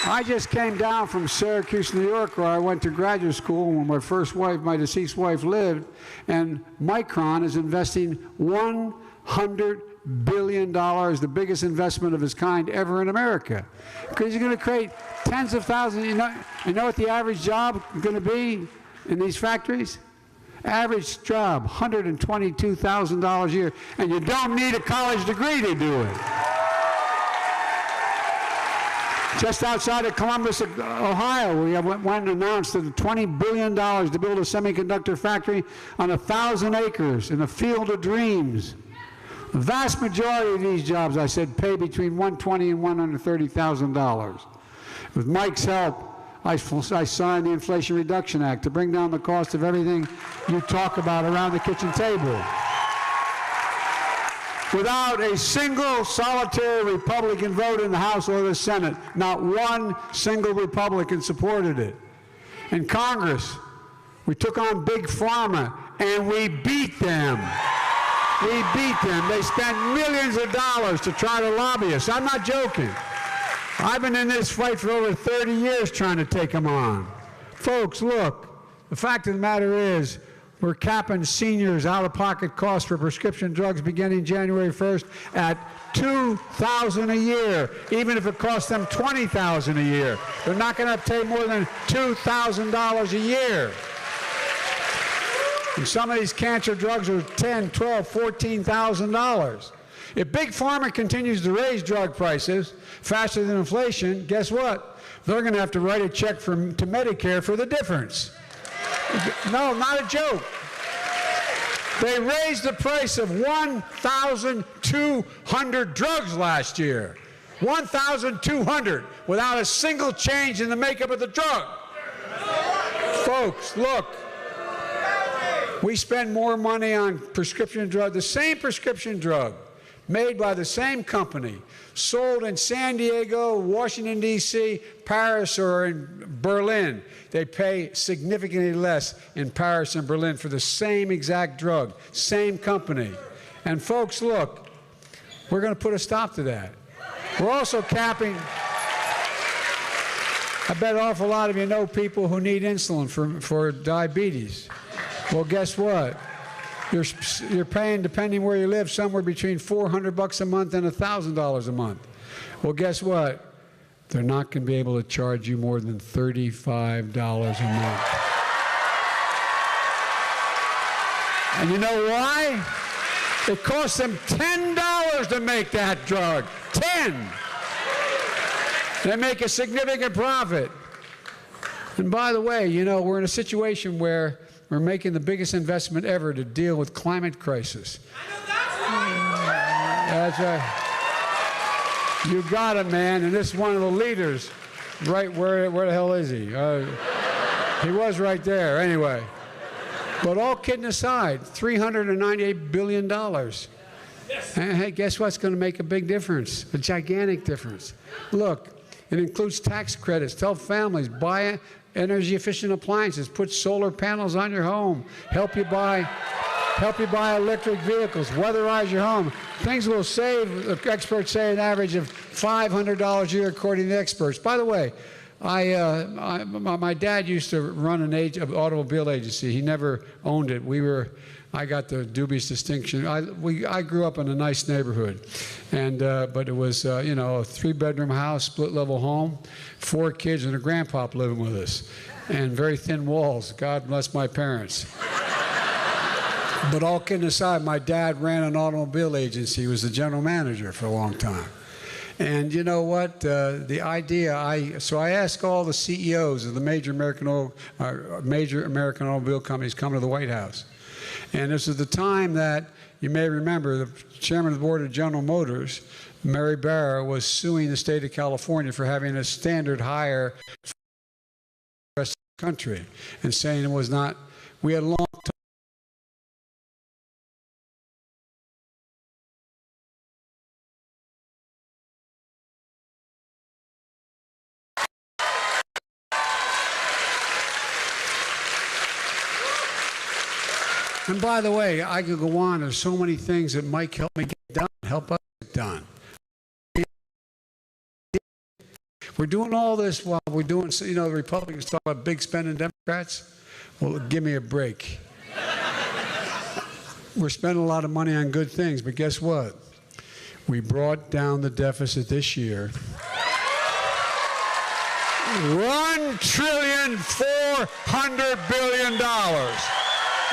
I just came down from Syracuse, New York, where I went to graduate school when my first wife, my deceased wife, lived, and Micron is investing $100 billion, the biggest investment of its kind ever in America. Because you're going to create tens of thousands. You know what the average job is going to be in these factories? Average job, $122,000 a year, and you don't need a college degree to do it. Just outside of Columbus, Ohio, we went and announced that $20 billion to build a semiconductor factory on 1,000 acres in a field of dreams. The vast majority of these jobs, I said, pay between $120,000 and $130,000. With Mike's help, I signed the Inflation Reduction Act to bring down the cost of everything you talk about around the kitchen table. Without a single solitary Republican vote in the House or the Senate, not one single Republican supported it. In Congress, we took on Big Pharma, and we beat them. We beat them. They spent millions of dollars to try to lobby us. I'm not joking. I've been in this fight for over 30 years trying to take them on. Folks, look, the fact of the matter is, we're capping seniors' out-of-pocket costs for prescription drugs beginning January 1st at $2,000 a year, even if it costs them $20,000 a year. They're not going to pay more than $2,000 a year. And some of these cancer drugs are $10,000, $12,000, $14,000. If Big Pharma continues to raise drug prices faster than inflation, guess what? They're going to have to write a check to Medicare for the difference. No, not a joke. They raised the price of 1,200 drugs last year. 1,200 without a single change in the makeup of the drug. Folks, look. We spend more money on prescription drug, the same prescription drug made by the same company, sold in San Diego, Washington, D.C., Paris, or in Berlin. They pay significantly less in Paris and Berlin for the same exact drug, same company. And folks, look, we're going to put a stop to that. We're also capping. I bet an awful lot of you know people who need insulin for diabetes. Well, guess what? You're paying, depending where you live, somewhere between $400 a month and $1,000 a month. Well, guess what? They're not going to be able to charge you more than $35 a month. And you know why? It costs them $10 to make that drug. 10. They make a significant profit. And by the way, you know, we're in a situation where we're making the biggest investment ever to deal with climate crisis. That's right. You got it, man. And this is one of the leaders. Right where the hell is he? He was right there. Anyway. But all kidding aside, $398 billion. And hey, guess what's going to make a big difference? A gigantic difference. Look, it includes tax credits. Tell families, buy energy-efficient appliances, put solar panels on your home, help you buy electric vehicles, weatherize your home. Things will save, experts say, an average of $500 a year, according to experts. By the way, my dad used to run an automobile agency. He never owned it. I got the dubious distinction. I grew up in a nice neighborhood, and but it was you know, a 3-bedroom house, split-level home, 4 kids, and a grandpop living with us, and very thin walls. God bless my parents. But all kidding aside, my dad ran an automobile agency. He was the general manager for a long time. And you know what? The idea, so I asked all the CEOs of the major American automobile companies coming to the White House. And this is the time that, you may remember, the chairman of the board of General Motors, Mary Barra, was suing the state of California for having a standard higher for the rest of the country and saying it was not, we had a long time. And by the way, I could go on. There's so many things that Mike helped me get done, help us get done. We're doing all this while we're doing, you know, the Republicans talk about big spending Democrats. Well, give me a break. We're spending a lot of money on good things, but guess what? We brought down the deficit this year. $1,400,000,000,000.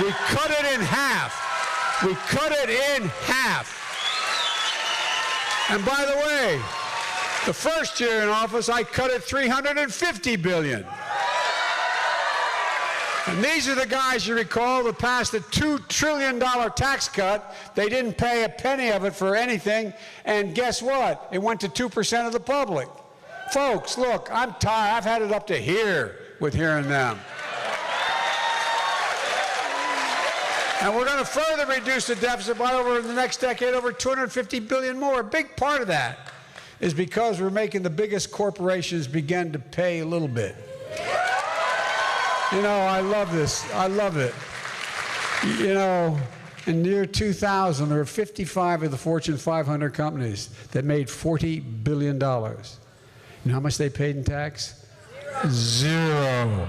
We cut it in half. We cut it in half. And by the way, the first year in office, I cut it $350 billion. And these are the guys, you recall, that passed a $2 trillion tax cut. They didn't pay a penny of it for anything. And guess what? It went to 2% of the public. Folks, look, I'm tired. I've had it up to here with hearing them. And we're going to further reduce the deficit by over the next decade, over $250 billion more. A big part of that is because we're making the biggest corporations begin to pay a little bit. You know, I love this. I love it. You know, in the year 2000, there were 55 of the Fortune 500 companies that made $40 billion. You know how much they paid in tax? Zero.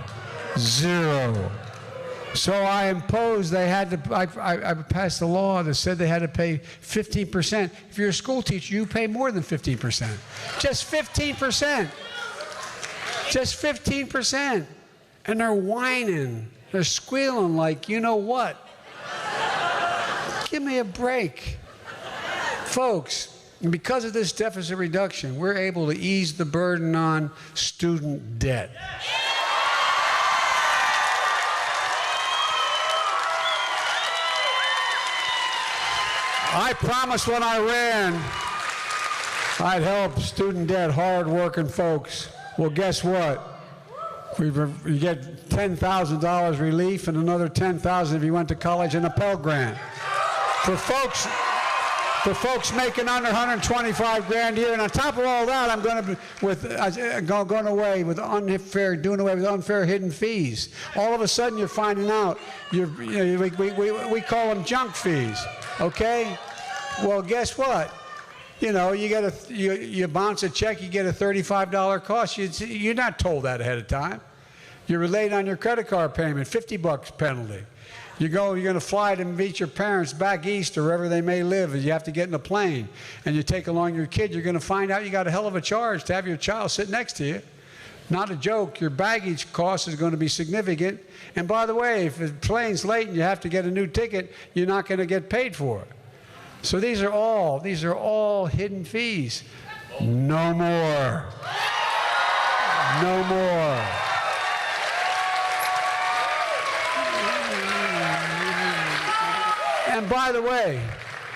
Zero. So I imposed they had to, I passed a law that said they had to pay 15%. If you're a school teacher, you pay more than 15%. Just 15%. Just 15%. And they're whining. They're squealing like, you know what? Give me a break. Folks, and because of this deficit reduction, we're able to ease the burden on student debt. I promised when I ran I'd help student debt, hard-working folks. Well, guess what? You get $10,000 relief and another $10,000 if you went to college and a Pell Grant. For folks making under 125 grand a year, and on top of all that, I'm going to going away with doing away with unfair hidden fees. All of a sudden, you're finding out we call them junk fees. Okay? Well, guess what? You know, you bounce a check, you get a $35 cost. You're not told that ahead of time. You're late on your credit card payment, $50 penalty. You're going to fly to meet your parents back east or wherever they may live, and you have to get in a plane, and you take along your kid. You're going to find out you got a hell of a charge to have your child sit next to you. Not a joke. Your baggage cost is going to be significant. And by the way, if the plane's late and you have to get a new ticket, you're not going to get paid for it. So these are all hidden fees. No more. No more. And by the way,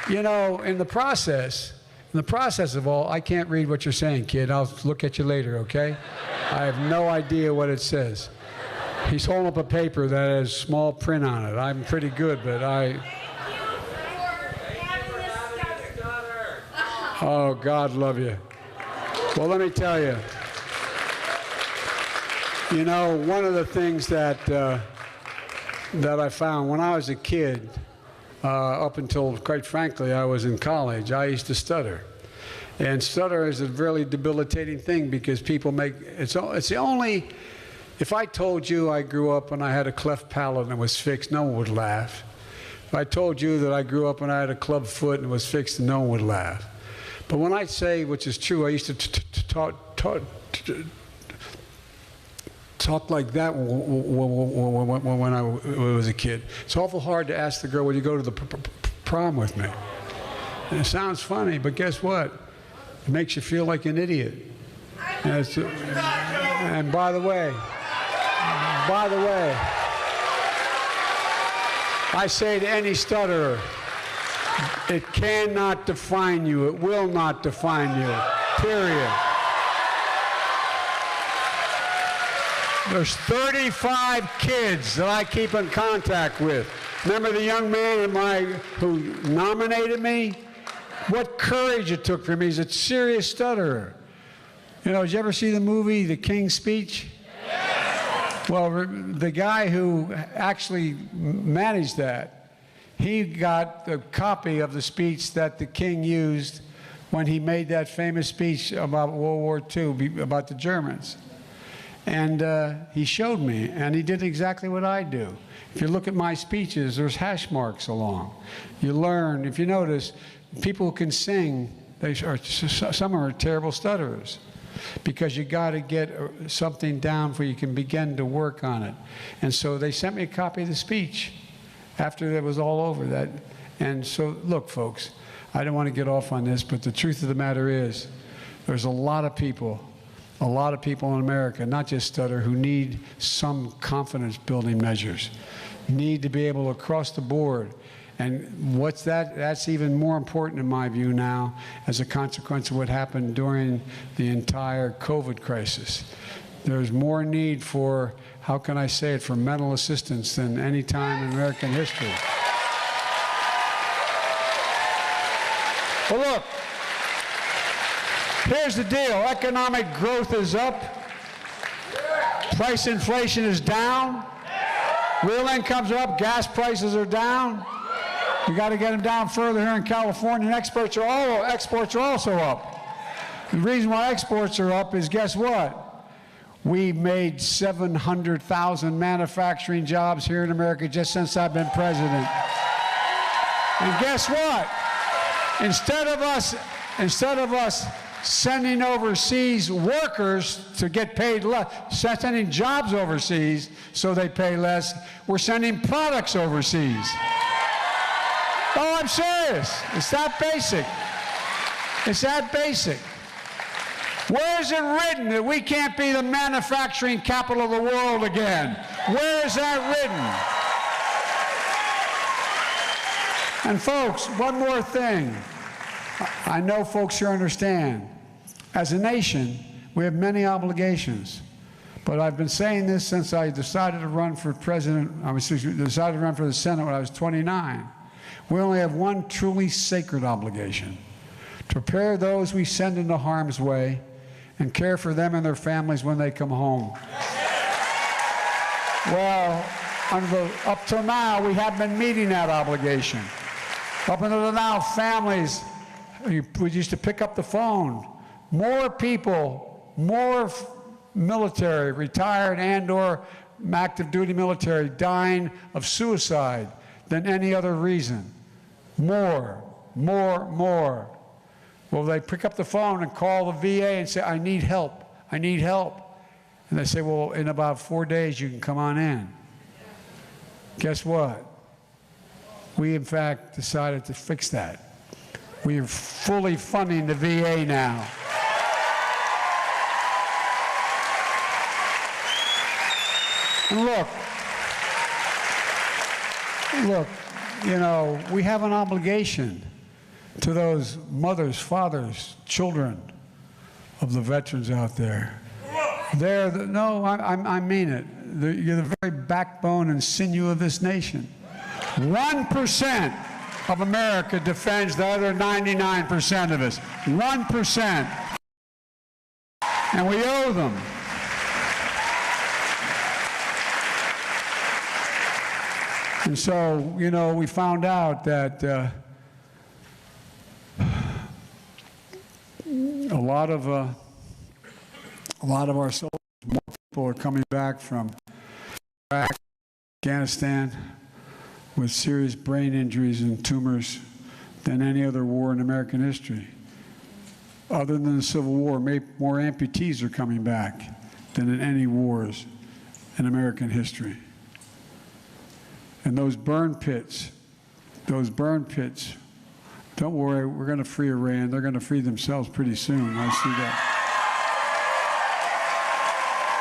you know, in the process of all, I can't read what you're saying, kid. I'll look at you later, okay? I have no idea what it says. He's holding up a paper that has small print on it. I'm pretty good, but Oh, God love you. Well, let me tell you. You know, one of the things that I found when I was a kid, up until, quite frankly, I was in college, I used to stutter. And stutter is a really debilitating thing because people it's the only, if I told you I grew up and I had a cleft palate and it was fixed, no one would laugh. If I told you that I grew up and I had a club foot and it was fixed, no one would laugh. But when I say, which is true, I used to talk like that when I was a kid. It's awful hard to ask the girl, will you go to the prom with me? And it sounds funny, but guess what? It makes you feel like an idiot. And by the way, I say to any stutterer, it cannot define you. It will not define you. Period. There's 35 kids that I keep in contact with. Remember the young man who nominated me? What courage it took for me. He's a serious stutterer. You know, did you ever see the movie The King's Speech? Yes. Well, the guy who actually managed that, he got a copy of the speech that the king used when he made that famous speech about World War II, about the Germans. And he showed me, and he did exactly what I do. If you look at my speeches, there's hash marks along. You learn, if you notice, people who can sing, some are terrible stutterers, because you got to get something down before you can begin to work on it. And so they sent me a copy of the speech after it was all over. That, and so, look, folks, I don't want to get off on this, but the truth of the matter is, there's a lot of people in America, not just stutter, who need some confidence-building measures, need to be able to across the board. And what's that? That's even more important in my view now as a consequence of what happened during the entire COVID crisis. There's more need for, how can I say it, for mental assistance than any time in American history. Well, look, here's the deal. Economic growth is up. Price inflation is down. Real incomes are up. Gas prices are down. We got to get them down further here in California. And exports are also up. The reason why exports are up is, guess what? We made 700,000 manufacturing jobs here in America just since I've been president. And guess what? Instead of us sending overseas workers to get paid less, sending jobs overseas so they pay less, we're sending products overseas. Oh, I'm serious. It's that basic. It's that basic. Where is it written that we can't be the manufacturing capital of the world again? Where is that written? And folks, one more thing. I know folks here understand. As a nation, we have many obligations. But I've been saying this since I decided to run for president. I decided to run for the Senate when I was 29. We only have one truly sacred obligation: to prepare those we send into harm's way and care for them and their families when they come home. Well, up till now, we haven't been meeting that obligation. Up until now, families, we used to pick up the phone. More people, more military, retired and/or active duty military, dying of suicide than any other reason. More. Well, they pick up the phone and call the VA and say, I need help. And they say, well, in about 4 days, you can come on in. Guess what? We, in fact, decided to fix that. We are fully funding the VA now. And look, you know, we have an obligation to those mothers, fathers, children of the veterans out there. I mean it. You're the very backbone and sinew of this nation. 1% of America defends the other 99% of us. 1%. And we owe them. And so, you know, we found out that a lot of our soldiers, more people are coming back from Iraq, Afghanistan, with serious brain injuries and tumors than any other war in American history. Other than the Civil War, more amputees are coming back than in any wars in American history. And those burn pits, don't worry, we're going to free Iran. They're going to free themselves pretty soon. I see that.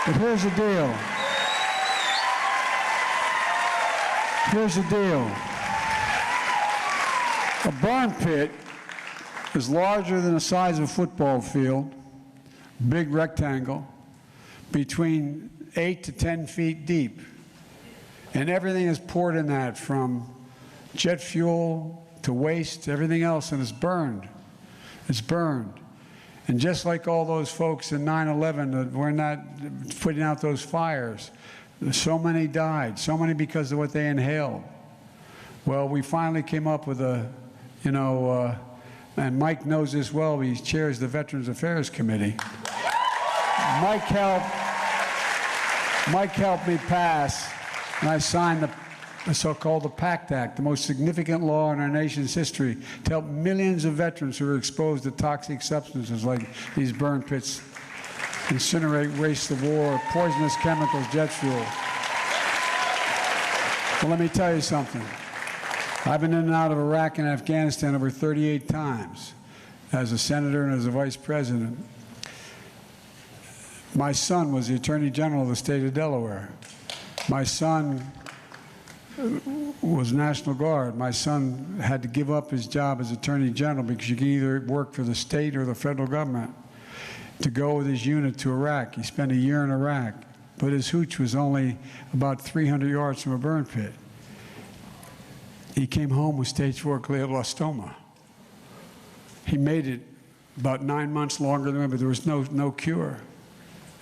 But here's the deal. A burn pit is larger than the size of a football field, big rectangle, between 8 to 10 feet deep. And everything is poured in that, from jet fuel to waste, everything else, and it's burned. It's burned. And just like all those folks in 9/11 that were not putting out those fires, so many died, so many because of what they inhaled. Well, we finally came up with and Mike knows this well, he chairs the Veterans Affairs Committee. Mike helped me pass, and I signed the so-called Pact Act, the most significant law in our nation's history, to help millions of veterans who were exposed to toxic substances like these burn pits, incinerate waste of war, poisonous chemicals, jet fuel. Well, let me tell you something. I've been in and out of Iraq and Afghanistan over 38 times as a senator and as a vice president. My son was the Attorney General of the state of Delaware. My son was National Guard. My son had to give up his job as Attorney General because you could either work for the state or the federal government to go with his unit to Iraq. He spent a year in Iraq, but his hooch was only about 300 yards from a burn pit. He came home with stage 4 glioblastoma. He made it about 9 months longer than me, but there was no cure,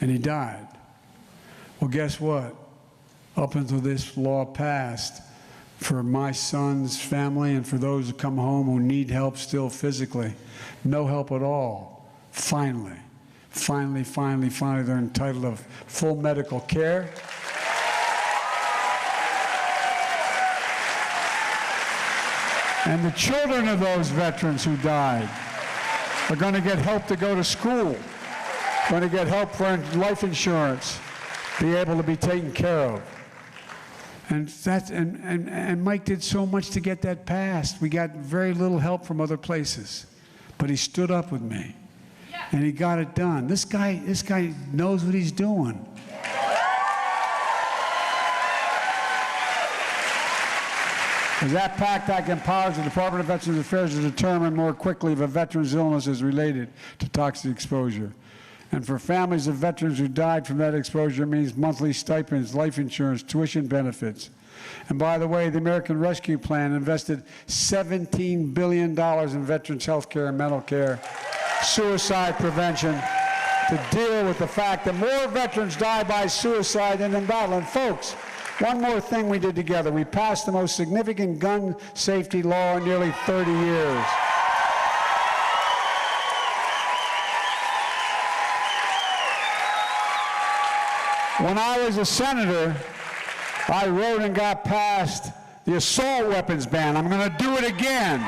and he died. Well, guess what? Up until this law passed, for my son's family and for those who come home who need help still physically, no help at all. Finally, they're entitled to full medical care. And the children of those veterans who died are going to get help to go to school, going to get help for life insurance, be able to be taken care of. And Mike did so much to get that passed. We got very little help from other places, but he stood up with me, and he got it done. This guy knows what he's doing. Because that Pact Act empowers the Department of Veterans Affairs to determine more quickly if a veteran's illness is related to toxic exposure. And for families of veterans who died from that exposure, it means monthly stipends, life insurance, tuition benefits. And by the way, the American Rescue Plan invested $17 billion in veterans' health care and mental care, suicide prevention, to deal with the fact that more veterans die by suicide than in battle. And folks, one more thing we did together. We passed the most significant gun safety law in nearly 30 years. When I was a senator, I wrote and got passed the assault weapons ban. I'm going to do it again.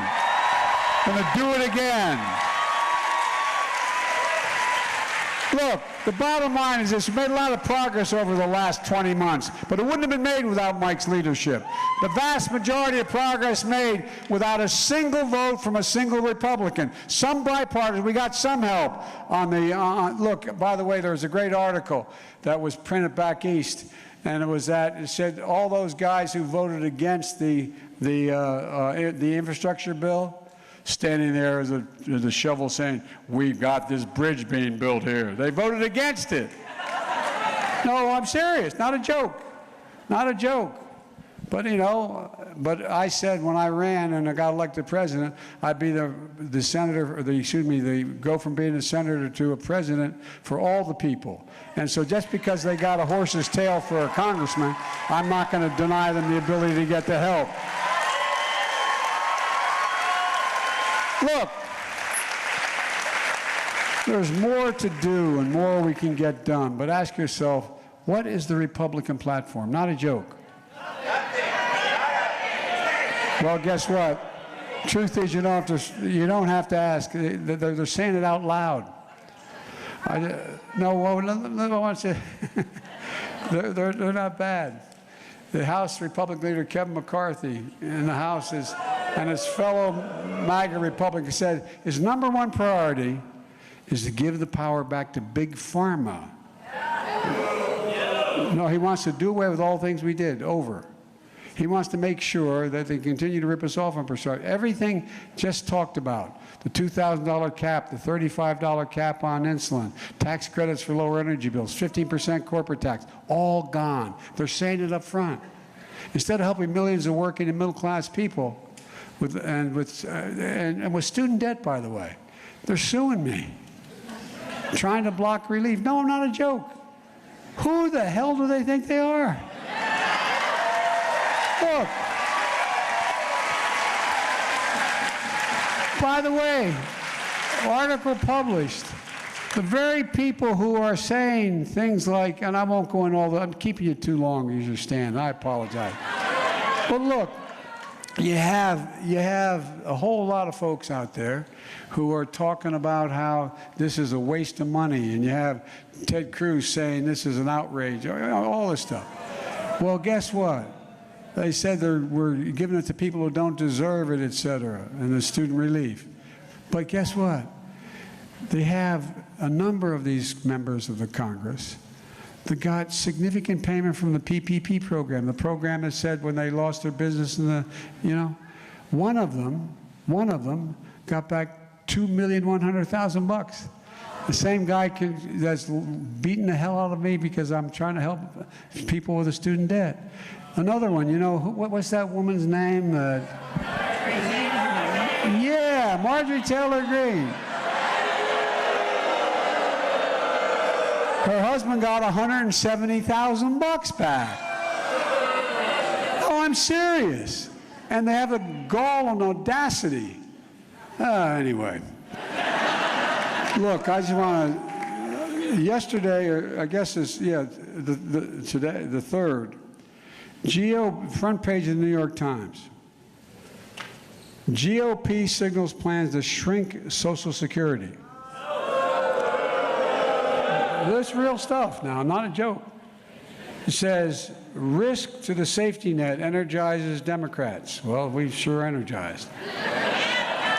Look, the bottom line is this. We made a lot of progress over the last 20 months, but it wouldn't have been made without Mike's leadership. The vast majority of progress made without a single vote from a single Republican. Some bipartisan, we got some help on the, look, by the way, there was a great article that was printed back east, and it said all those guys who voted against the infrastructure bill, standing there as a shovel saying, "We've got this bridge being built here." They voted against it. No, I'm serious. Not a joke. Not a joke. But, you know, but I said when I ran and I got elected president, I'd be the senator, go from being a senator to a president for all the people. And so just because they got a horse's tail for a congressman, I'm not going to deny them the ability to get the help. Look, there's more to do and more we can get done, but ask yourself, what is the Republican platform? Not a joke. Well, guess what? Truth is, you don't have to ask. They're saying it out loud. I want to say, they're not bad. The House Republican leader, Kevin McCarthy, in the House and his fellow MAGA Republicans said his #1 priority is to give the power back to Big Pharma. No, he wants to do away with all things we did, over. He wants to make sure that they continue to rip us off on prescribing. Everything just talked about. The $2,000 cap, the $35 cap on insulin, tax credits for lower energy bills, 15% corporate tax, all gone. They're saying it up front. Instead of helping millions of working and middle-class people, with student debt, by the way, they're suing me, trying to block relief. No, not a joke. Who the hell do they think they are? Look, By the way, article published. The very people who are saying things like, and I won't go in all the, I'm keeping you too long as you stand, I apologize. But look, you have a whole lot of folks out there who are talking about how this is a waste of money, and you have Ted Cruz saying this is an outrage, all this stuff. Well, guess what? They said we're giving it to people who don't deserve it, et cetera, and the student relief. But guess what? They have a number of these members of the Congress that got significant payment from the PPP program, the program that said when they lost their business in the, one of them got back $2,100,000 bucks. The same guy that's beating the hell out of me because I'm trying to help people with a student debt. Another one, what's that woman's name? Yeah, Marjorie Taylor Greene. Her husband got $170,000 back. Oh, I'm serious. And they have the gall and audacity. Anyway. Look, I just want to, yesterday, or I guess it's, today, the 3rd, front page of the New York Times. GOP signals plans to shrink Social Security. This is real stuff now, not a joke. It says, risk to the safety net energizes Democrats. Well, we've sure energized.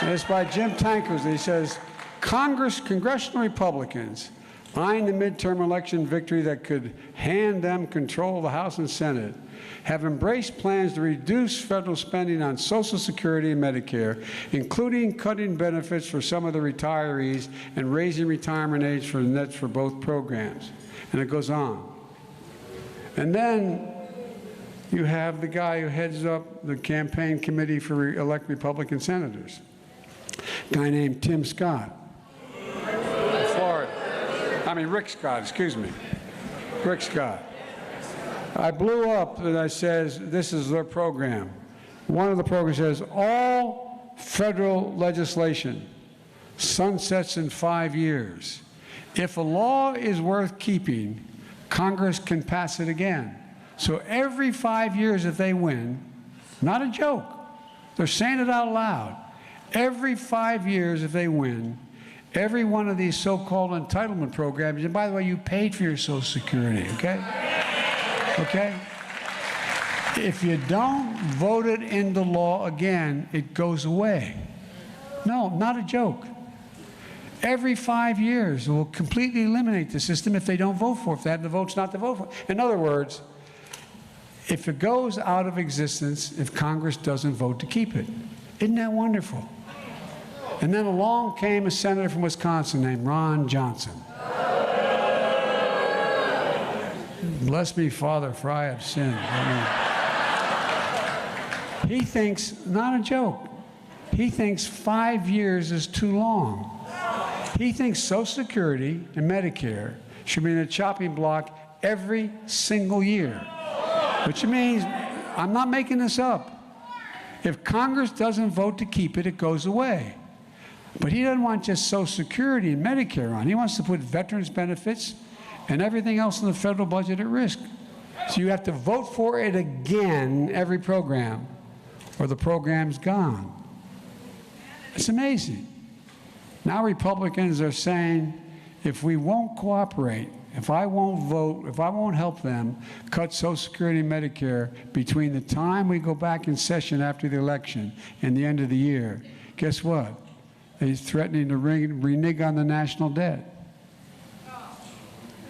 And it's by Jim Tankers. He says, Congressional Republicans eyeing the midterm election victory that could hand them control of the House and Senate have embraced plans to reduce federal spending on Social Security and Medicare, including cutting benefits for some of the retirees and raising retirement age for the nets for both programs. And it goes on. And then you have the guy who heads up the campaign committee for elect Republican senators, a guy named Tim Scott. Rick Scott, excuse me. Rick Scott. I blew up and I says, this is their program. One of the programs says, all federal legislation sunsets in 5 years. If a law is worth keeping, Congress can pass it again. So every 5 years if they win, not a joke, they're saying it out loud. Every 5 years if they win, every one of these so-called entitlement programs, and by the way, you paid for your Social Security, okay? Okay? If you don't vote it into law again, it goes away. No, not a joke. Every 5 years, it will completely eliminate the system if they don't vote for it, if they have the votes not to vote for it. In other words, if it goes out of existence, if Congress doesn't vote to keep it. Isn't that wonderful? And then along came a senator from Wisconsin named Ron Johnson. Bless me, Father, for I have sinned. He thinks, not a joke, he thinks 5 years is too long. He thinks Social Security and Medicare should be in a chopping block every single year. Which means, I'm not making this up. If Congress doesn't vote to keep it, it goes away. But he doesn't want just Social Security and Medicare on. He wants to put veterans benefits and everything else in the federal budget at risk. So you have to vote for it again, every program, or the program's gone. It's amazing. Now Republicans are saying, if we won't cooperate, if I won't vote, if I won't help them cut Social Security and Medicare between the time we go back in session after the election and the end of the year, guess what? They're threatening to renege on the national debt.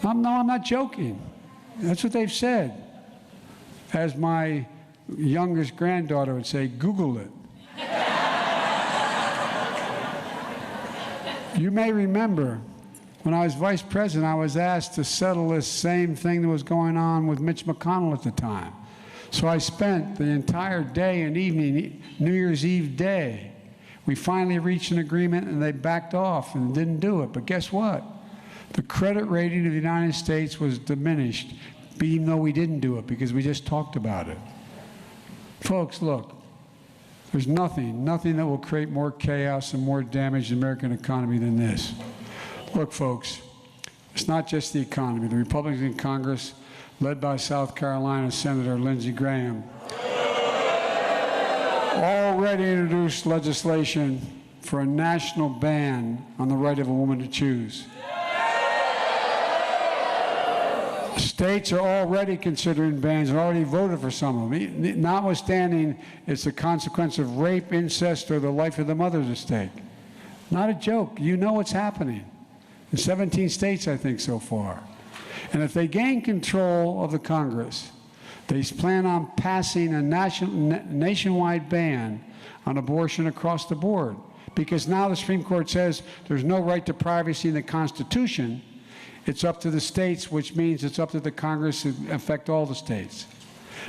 I'm not joking. That's what they've said. As my youngest granddaughter would say, Google it. You may remember when I was vice president, I was asked to settle this same thing that was going on with Mitch McConnell at the time. So I spent the entire day and evening, New Year's Eve day. We finally reached an agreement and they backed off and didn't do it. But guess what? The credit rating of the United States was diminished, even though we didn't do it because we just talked about it. Folks, look, There's nothing that will create more chaos and more damage to the American economy than this. Look, folks, it's not just the economy. The Republicans in Congress, led by South Carolina Senator Lindsey Graham, already introduced legislation for a national ban on the right of a woman to choose. States are already considering bans and already voted for some of them, notwithstanding it's the consequence of rape, incest, or the life of the mother at stake. Not a joke. You know what's happening. In 17 states, I think, so far. And if they gain control of the Congress, they plan on passing a nationwide ban on abortion across the board. Because now the Supreme Court says there's no right to privacy in the Constitution. It's up to the states, which means it's up to the Congress to affect all the states.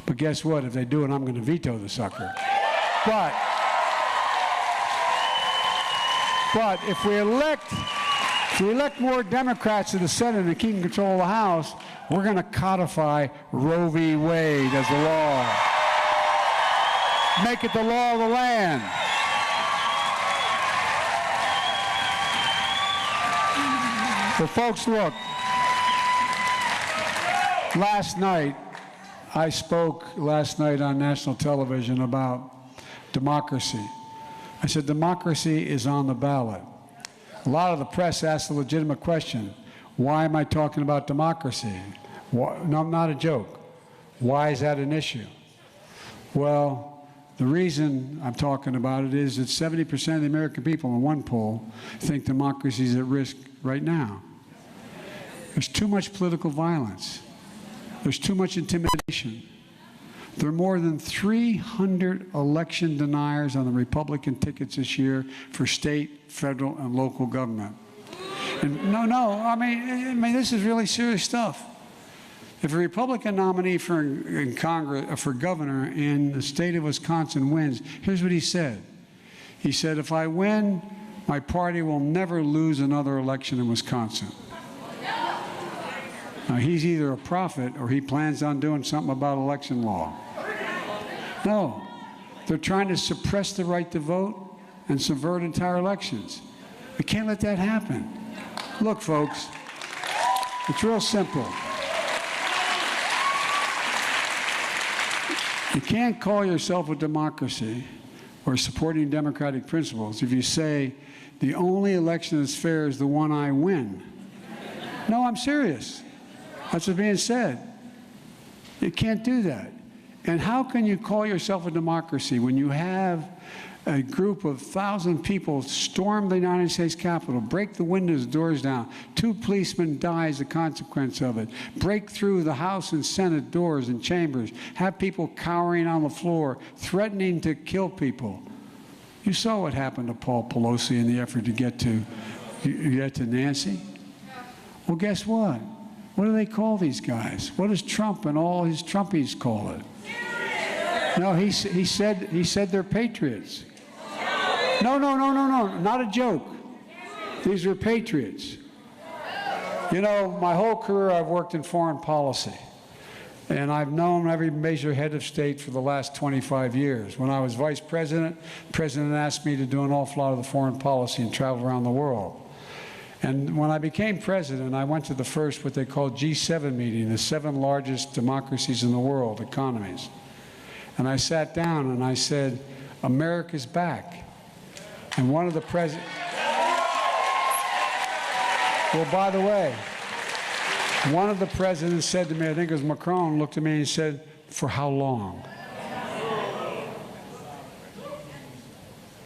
But guess what? If they do it, I'm going to veto the sucker. But if we elect more Democrats to the Senate and keep control of the House, we're going to codify Roe v. Wade as the law. Make it the law of the land. Well, folks, look. I spoke last night on national television about democracy. I said democracy is on the ballot. A lot of the press asked a legitimate question. Why am I talking about democracy? No, not a joke. Why is that an issue? Well, the reason I'm talking about it is that 70% of the American people in one poll think democracy is at risk right now. There's too much political violence. There's too much intimidation. There are more than 300 election deniers on the Republican tickets this year for state, federal, and local government. And I mean, this is really serious stuff. If a Republican nominee for Congress, for governor in the state of Wisconsin wins, here's what he said. He said, if I win, my party will never lose another election in Wisconsin. Now, he's either a prophet or he plans on doing something about election law. No, they're trying to suppress the right to vote and subvert entire elections. We can't let that happen. Look, folks, it's real simple. You can't call yourself a democracy or supporting democratic principles if you say the only election that's fair is the one I win. No, I'm serious. That's what's being said. You can't do that. And how can you call yourself a democracy when you have a group of 1,000 people storm the United States Capitol, break the windows, doors down, 2 policemen die as a consequence of it, break through the House and Senate doors and chambers, have people cowering on the floor, threatening to kill people? You saw what happened to Paul Pelosi in the effort to get to Nancy. Well, guess what? What do they call these guys? What does Trump and all his Trumpies call it? No, he said they're patriots. No, not a joke. These are patriots. You know, my whole career I've worked in foreign policy. And I've known every major head of state for the last 25 years. When I was vice president, the president asked me to do an awful lot of the foreign policy and travel around the world. And when I became president, I went to the first, what they call G7 meeting, the 7 largest democracies in the world, economies. And I sat down and I said, America's back. And one of the presidents, well, by the way, one of the presidents said to me, I think it was Macron, looked at me and said, for how long?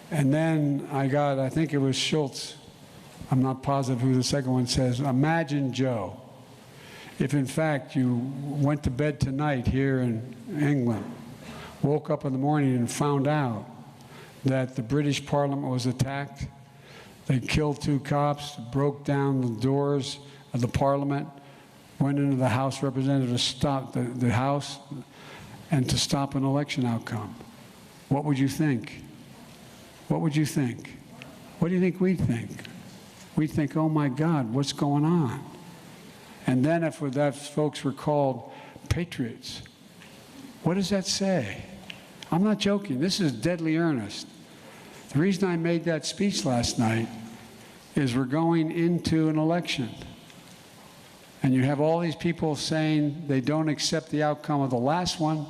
And then I think it was Schultz, I'm not positive who the second one says, imagine, Joe, if in fact you went to bed tonight here in England, woke up in the morning and found out that the British Parliament was attacked, they killed 2 cops, broke down the doors of the Parliament, went into the House of Representatives to stop the House and to stop an election outcome. What would you think? What would you think? What do you think we'd think? We'd think, oh my God, what's going on? And then if that folks were called patriots, what does that say? I'm not joking. This is deadly earnest. The reason I made that speech last night is we're going into an election. And you have all these people saying they don't accept the outcome of the last one,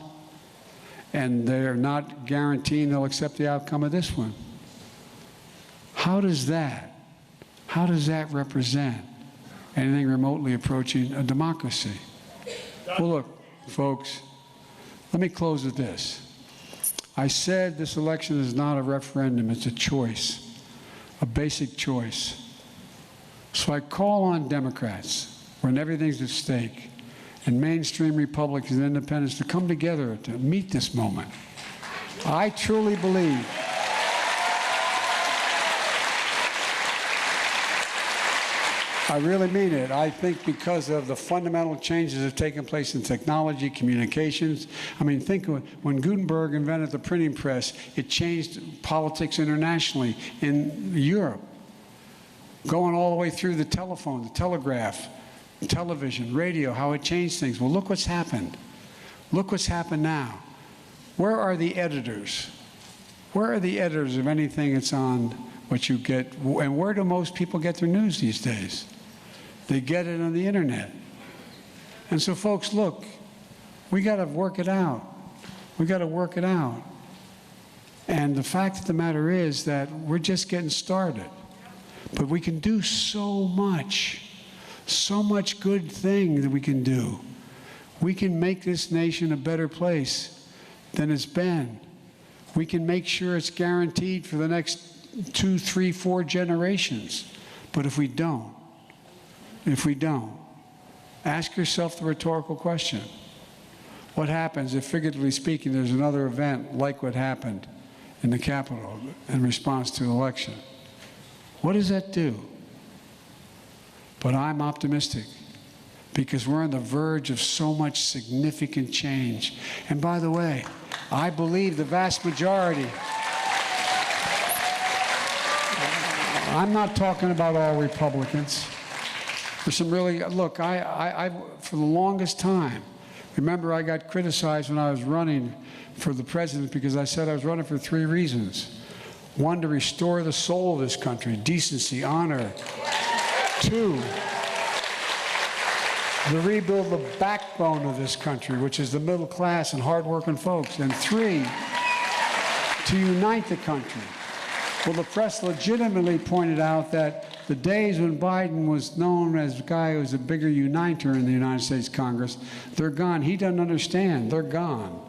and they're not guaranteeing they'll accept the outcome of this one. How does that represent anything remotely approaching a democracy? Well, look, folks, let me close with this. I said this election is not a referendum, it's a choice, a basic choice. So I call on Democrats, when everything's at stake, and mainstream Republicans and independents to come together to meet this moment. I truly believe I really mean it. I think because of the fundamental changes that have taken place in technology, communications. I mean, think of when Gutenberg invented the printing press, it changed politics internationally in Europe, going all the way through the telephone, the telegraph, television, radio, how it changed things. Well, look what's happened. Look what's happened now. Where are the editors? Where are the editors of anything that's on what you get? And where do most people get their news these days? They get it on the internet. And so, folks, look, we got to work it out. We got to work it out. And the fact of the matter is that we're just getting started. But we can do so much good thing that we can do. We can make this nation a better place than it's been. We can make sure it's guaranteed for the next 2, 3, 4 generations. But if we don't, ask yourself the rhetorical question. What happens if, figuratively speaking, there's another event like what happened in the Capitol in response to the election? What does that do? But I'm optimistic because we're on the verge of so much significant change. And by the way, I believe the vast majority, I'm not talking about all Republicans. There's some really, look, I for the longest time, remember I got criticized when I was running for the president because I said I was running for 3 reasons. 1, to restore the soul of this country, decency, honor. 2, to rebuild the backbone of this country, which is the middle class and hardworking folks. And 3, to unite the country. Well, the press legitimately pointed out that the days when Biden was known as a guy who was a bigger uniter in the United States Congress, they're gone. He doesn't understand. They're gone.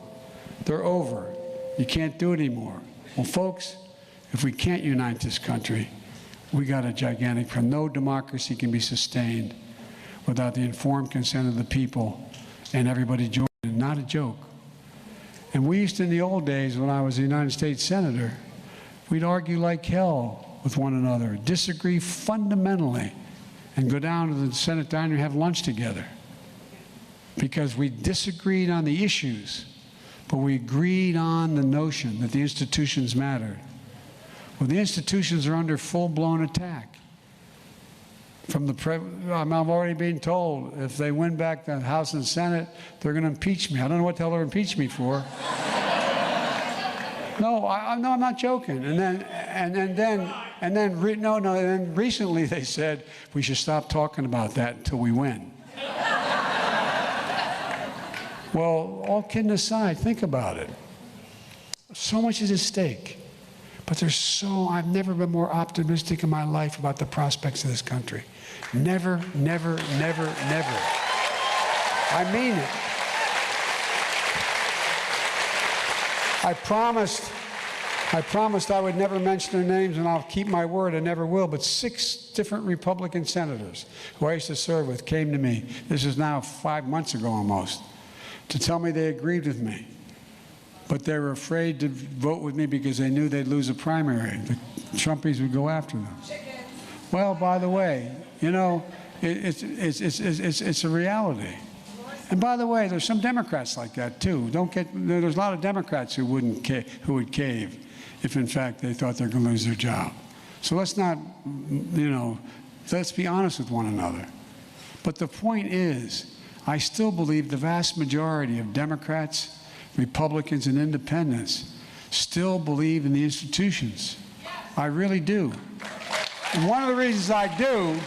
They're over. You can't do it anymore. Well, folks, if we can't unite this country, we got a gigantic problem. No democracy can be sustained without the informed consent of the people and everybody joining. Not a joke. And we used to, in the old days when I was a United States Senator, we'd argue like hell with one another, disagree fundamentally, and go down to the Senate diner and have lunch together. Because we disagreed on the issues, but we agreed on the notion that the institutions mattered. Well, the institutions are under full-blown attack. From the I'm already being told if they win back the House and Senate, they're going to impeach me. I don't know what the hell they're impeaching me for. No, I'm not joking. And then recently they said we should stop talking about that until we win. Well, all kidding aside, think about it. So much is at stake. But I've never been more optimistic in my life about the prospects of this country. Never, never, never, never. I mean it. I promised I would never mention their names, and I'll keep my word, I never will, but 6 different Republican senators who I used to serve with came to me, this is now 5 months ago almost, to tell me they agreed with me. But they were afraid to vote with me because they knew they'd lose a primary. The Trumpies would go after them. Well, by the way, you know, it's a reality. And by the way, there's some Democrats like that too. There's a lot of Democrats who would cave if in fact they thought they're going to lose their job. So let's not, you know, let's be honest with one another. But the point is, I still believe the vast majority of Democrats, Republicans and independents still believe in the institutions. I really do. And one of the reasons I do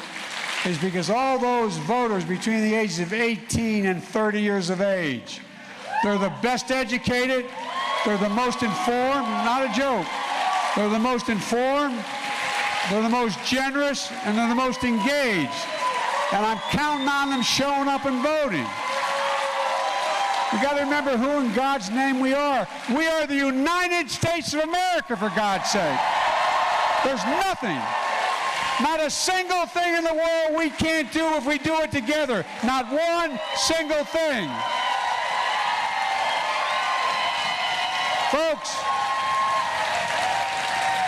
is because all those voters between the ages of 18 and 30 years of age, they're the best educated, they're the most informed, not a joke. They're the most informed, they're the most generous, and they're the most engaged. And I'm counting on them showing up and voting. We got to remember who in God's name we are. We are the United States of America, for God's sake. There's nothing, not a single thing in the world we can't do if we do it together. Not one single thing. Folks,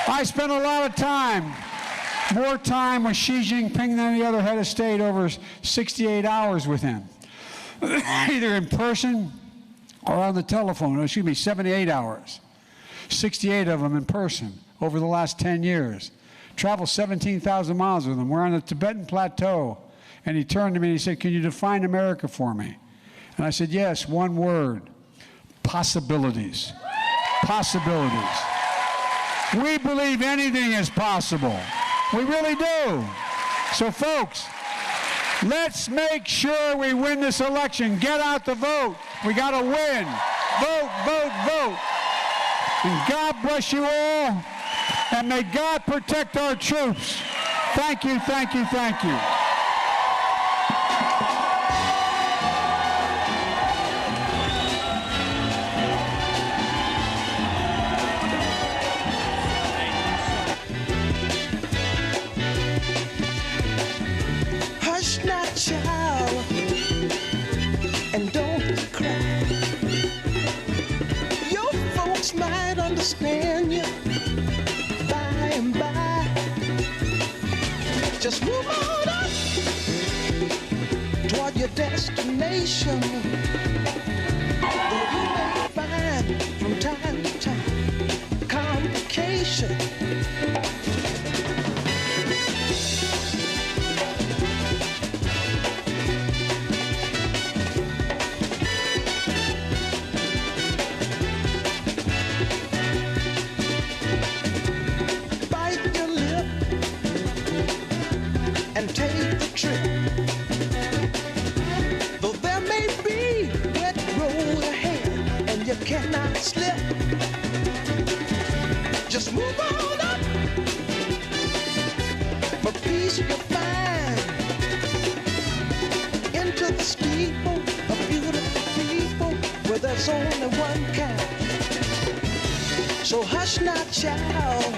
I spent a lot of time, more time with Xi Jinping than any other head of state, over 68 hours with him. Either in person or on the telephone. Excuse me, 78 hours. 68 of them in person over the last 10 years. Traveled 17,000 miles with him. We're on the Tibetan Plateau. And he turned to me and he said, "Can you define America for me?" And I said, "Yes, one word. Possibilities. Possibilities." We believe anything is possible. We really do. So, folks, let's make sure we win this election. Get out the vote. We got to win. Vote, vote, vote. And God bless you all. And may God protect our troops. Thank you, thank you, thank you. Hush not, child, and don't cry. Your folks might understand you by and by. Just move on up toward your destination. Though you may find from time to time complication. Cannot slip. Just move on up. For peace you'll find into the steeple of beautiful people where there's only one kind. So hush not, child.